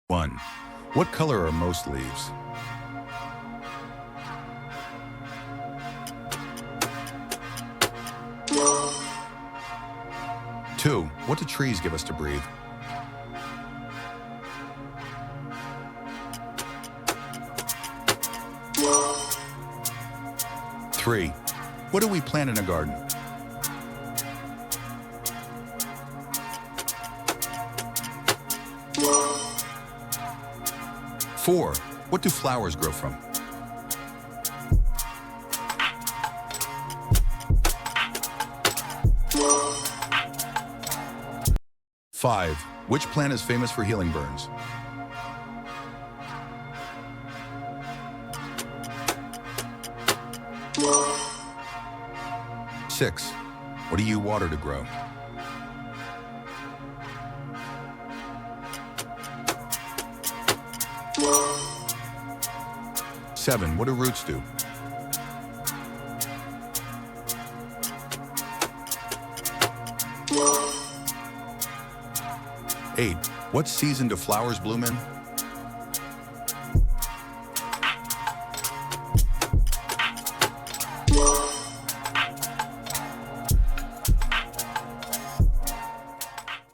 1. What color are most leaves? 2. What do trees give us to breathe? 3. What do we plant in a garden? 4. What do flowers grow from? 5. Which plant is famous for healing burns? 6. What do you water to grow? 7. What do roots do? 8. What season do flowers bloom in?